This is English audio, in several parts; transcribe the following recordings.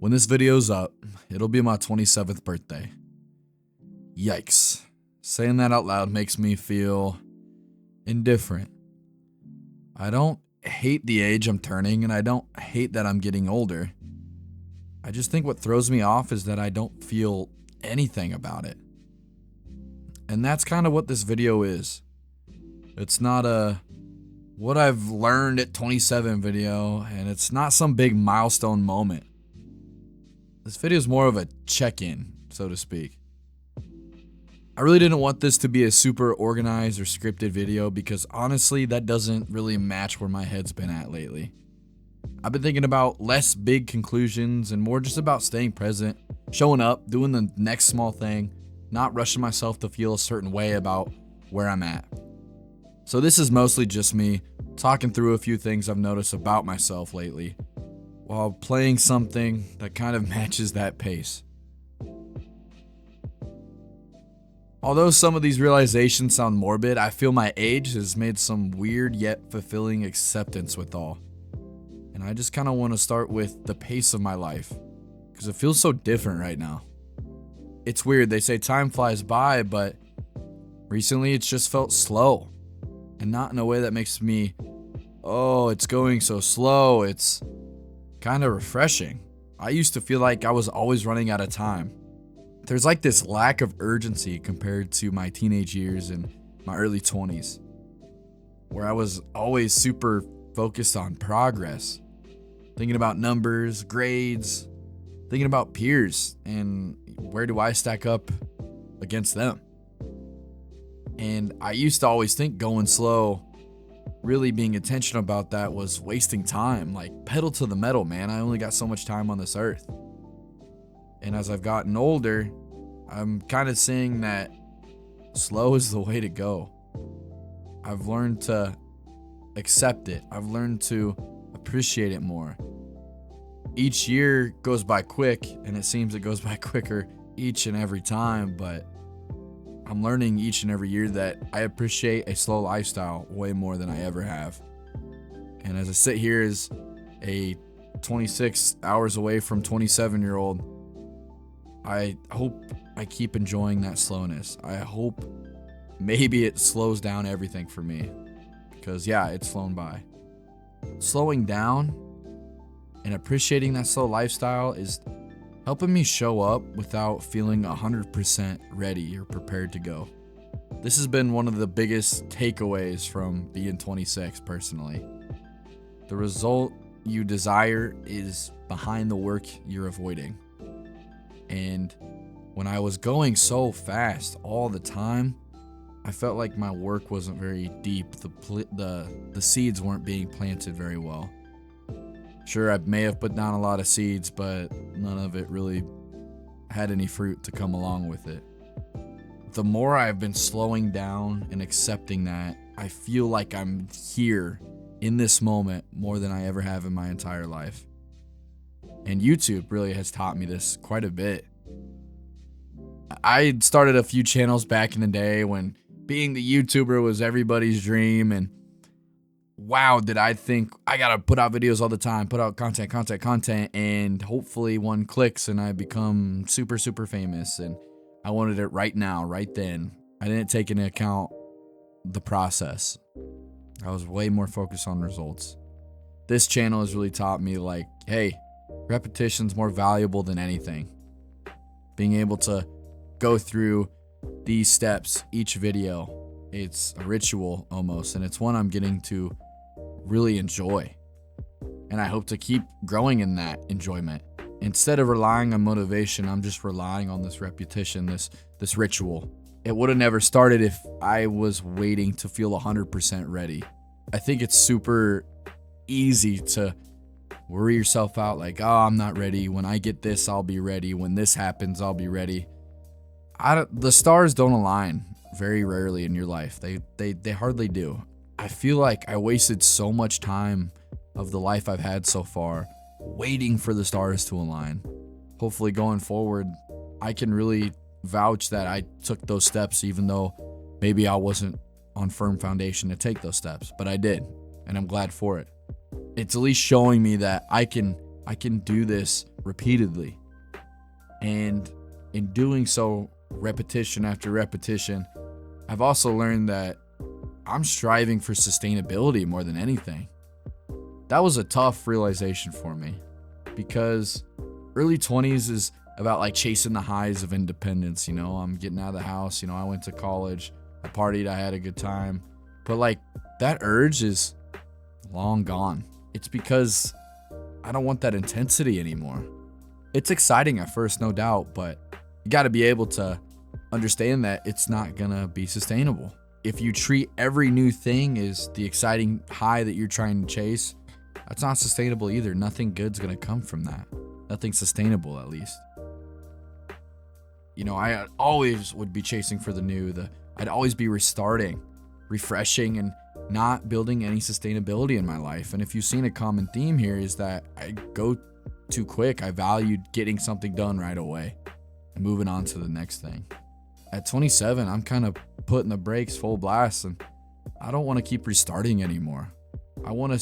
When this video's up, it'll be my 27th birthday. Yikes. Saying that out loud makes me feel indifferent. I don't hate the age I'm turning, and I don't hate that I'm getting older. I just think what throws me off is that I don't feel anything about it. And that's kind of what this video is. It's not a what I've learned at 27 video, and it's not some big milestone moment. This video is more of a check-in, so to speak. I really didn't want this to be a super organized or scripted video because honestly, that doesn't really match where my head's been at lately. I've been thinking about less big conclusions and more just about staying present, showing up, doing the next small thing, not rushing myself to feel a certain way about where I'm at. So this is mostly just me talking through a few things I've noticed about myself lately while playing something that kind of matches that pace. Although some of these realizations sound morbid, I feel my age has made some weird yet fulfilling acceptance with all. And I just kind of want to start with the pace of my life because it feels so different right now. It's weird, they say time flies by, but recently it's just felt slow. And not in a way that makes me, oh, it's going so slow. It's kind of refreshing. I used to feel like I was always running out of time. There's like this lack of urgency compared to my teenage years and my early 20s, where I was always super focused on progress, thinking about numbers, grades, thinking about peers, and where do I stack up against them. And I used to always think going slow, really being intentional about that was wasting time. Like, pedal to the metal, man. I only got so much time on this earth. And as I've gotten older, I'm kind of seeing that slow is the way to go. I've learned to accept it. I've learned to appreciate it more. Each year goes by quick, and it seems it goes by quicker each and every time, but I'm learning each and every year that I appreciate a slow lifestyle way more than I ever have. And as I sit here as a 26 hours away from 27-year-old, I hope I keep enjoying that slowness. I hope maybe it slows down everything for me. Because yeah, it's flown by. Slowing down and appreciating that slow lifestyle is helping me show up without feeling 100% ready or prepared to go. This has been one of the biggest takeaways from being 26 personally. The result you desire is behind the work you're avoiding. And when I was going so fast all the time, I felt like my work wasn't very deep. The seeds weren't being planted very well. Sure, I may have put down a lot of seeds, but none of it really had any fruit to come along with it. The more I've been slowing down and accepting that, I feel like I'm here in this moment more than I ever have in my entire life. And YouTube really has taught me this quite a bit. I started a few channels back in the day when being the YouTuber was everybody's dream, and wow, did I think I gotta put out videos all the time, put out content, and hopefully one clicks and I become super famous. And I wanted it right now, right then. I didn't take into account the process. I was way more focused on results. This channel has really taught me, like, hey, repetition's more valuable than anything. Being able to go through these steps each video, it's a ritual almost, and it's one I'm getting to really enjoy. And I hope to keep growing in that enjoyment. Instead of relying on motivation, I'm just relying on this repetition, this ritual. It would have never started if I was waiting to feel 100% ready. I think it's super easy to worry yourself out like, oh, I'm not ready. When I get this, I'll be ready. When this happens, I'll be ready. The stars don't align very rarely in your life. They hardly do. I feel like I wasted so much time of the life I've had so far waiting for the stars to align. Hopefully going forward, I can really vouch that I took those steps even though maybe I wasn't on firm foundation to take those steps, but I did, and I'm glad for it. It's at least showing me that I can I can do this repeatedly. And in doing so, repetition after repetition, I've also learned that I'm striving for sustainability more than anything. That was a tough realization for me because early 20s is about like chasing the highs of independence. I'm getting out of the house. I went to college, I partied, I had a good time. But like that urge is long gone. It's because I don't want that intensity anymore. It's exciting at first, no doubt, but you got to be able to understand that it's not going to be sustainable. If you treat every new thing as the exciting high that you're trying to chase, that's not sustainable either. Nothing good's going to come from that. Nothing sustainable, at least. I always would be chasing for the new. I'd always be restarting, refreshing, and not building any sustainability in my life. And if you've seen a common theme here is that I go too quick. I valued getting something done right away and moving on to the next thing. At 27, I'm kind of putting the brakes full blast, and I don't want to keep restarting anymore. I want to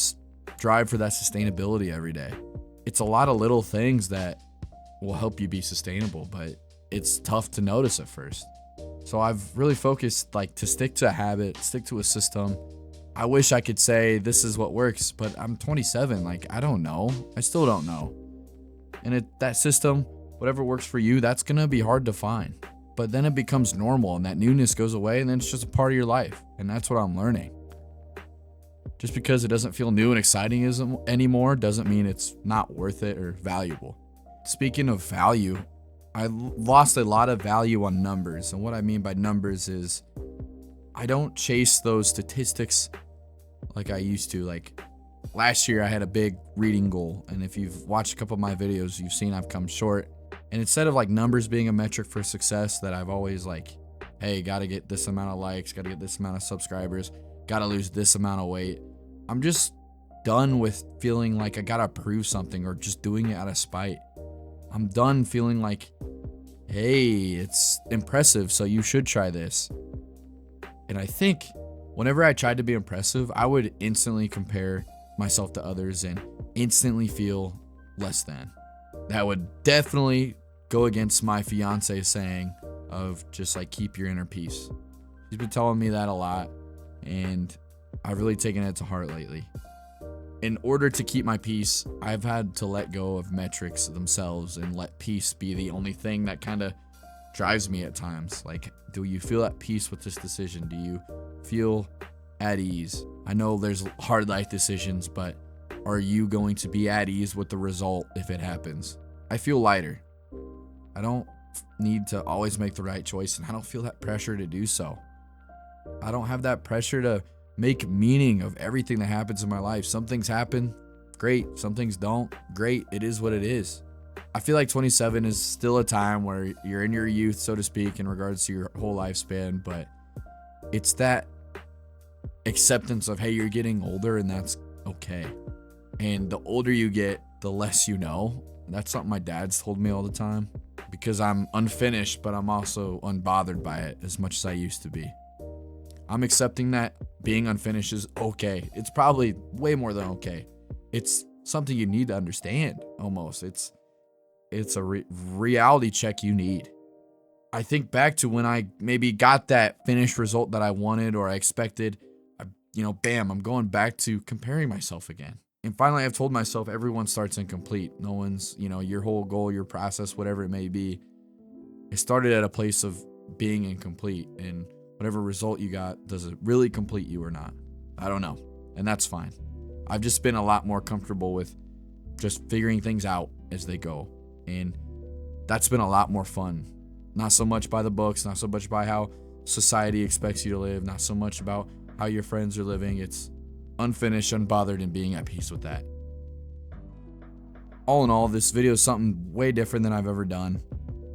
strive for that sustainability every day. It's a lot of little things that will help you be sustainable, but it's tough to notice at first. So I've really focused to stick to a habit, stick to a system. I wish I could say this is what works, but I'm 27. I don't know. I still don't know. And that system, whatever works for you, that's going to be hard to find. But then it becomes normal and that newness goes away and then it's just a part of your life. And that's what I'm learning. Just because it doesn't feel new and exciting anymore doesn't mean it's not worth it or valuable. Speaking of value, I lost a lot of value on numbers. And what I mean by numbers is I don't chase those statistics like I used to. Last year I had a big reading goal. And if you've watched a couple of my videos, you've seen I've come short. And instead of numbers being a metric for success that I've always hey, gotta get this amount of likes, gotta get this amount of subscribers, gotta lose this amount of weight. I'm just done with feeling like I gotta prove something or just doing it out of spite. I'm done feeling hey, it's impressive, so you should try this. And I think whenever I tried to be impressive, I would instantly compare myself to others and instantly feel less than. That would definitely go against my fiance saying of just keep your inner peace. She's been telling me that a lot, and I've really taken it to heart lately. In order to keep my peace, I've had to let go of metrics themselves and let peace be the only thing that kind of drives me at times. Do you feel at peace with this decision? Do you feel at ease? I know there's hard life decisions, but are you going to be at ease with the result if it happens? I feel lighter. I don't need to always make the right choice, and I don't feel that pressure to do so. I don't have that pressure to make meaning of everything that happens in my life. Some things happen, great. Some things don't, great. It is what it is. I feel like 27 is still a time where you're in your youth, so to speak, in regards to your whole lifespan, but it's that acceptance of, hey, you're getting older and that's okay. And the older you get, the less you know. That's something my dad's told me all the time because I'm unfinished, but I'm also unbothered by it as much as I used to be. I'm accepting that being unfinished is okay. It's probably way more than okay. It's something you need to understand almost. It's a reality check you need. I think back to when I maybe got that finished result that I wanted or I expected, bam, I'm going back to comparing myself again. And finally, I've told myself everyone starts incomplete. No one's, your whole goal, your process, whatever it may be, it started at a place of being incomplete. And whatever result you got, does it really complete you or not? I don't know. And that's fine. I've just been a lot more comfortable with just figuring things out as they go. And that's been a lot more fun. Not so much by the books, not so much by how society expects you to live, not so much about how your friends are living. It's unfinished, unbothered, and being at peace with that. All in all, this video is something way different than I've ever done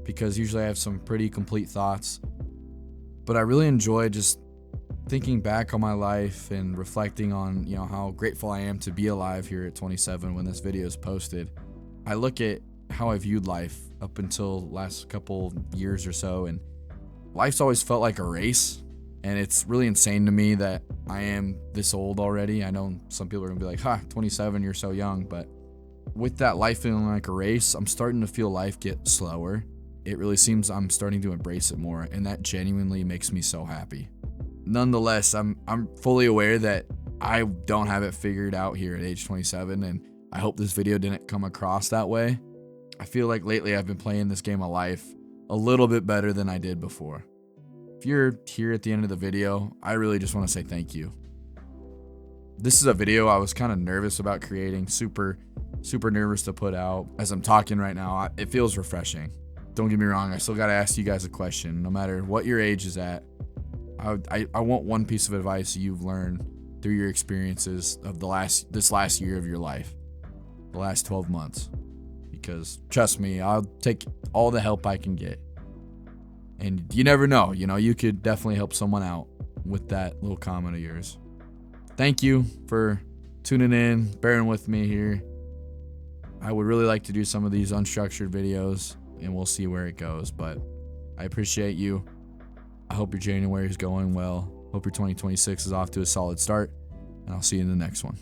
because usually I have some pretty complete thoughts. But I really enjoy just thinking back on my life and reflecting on, how grateful I am to be alive here at 27 when this video is posted. I look at how I viewed life up until last couple years or so, and life's always felt like a race. And it's really insane to me that I am this old already. I know some people are gonna be like, 27, you're so young, but with that life feeling like a race, I'm starting to feel life get slower. It really seems I'm starting to embrace it more, and that genuinely makes me so happy. Nonetheless, I'm fully aware that I don't have it figured out here at age 27, and I hope this video didn't come across that way. I feel like lately I've been playing this game of life a little bit better than I did before. If you're here at the end of the video, I really just want to say thank you. This is a video I was kind of nervous about creating, super nervous to put out. As I'm talking right now, it feels refreshing. Don't get me wrong, I still got to ask you guys a question. No matter what your age is at, I want one piece of advice you've learned through your experiences of this last year of your life, the last 12 months. Because trust me, I'll take all the help I can get. And you never know, you could definitely help someone out with that little comment of yours. Thank you for tuning in, bearing with me here. I would really like to do some of these unstructured videos, and we'll see where it goes, but I appreciate you. I hope your January is going well. Hope your 2026 is off to a solid start, and I'll see you in the next one.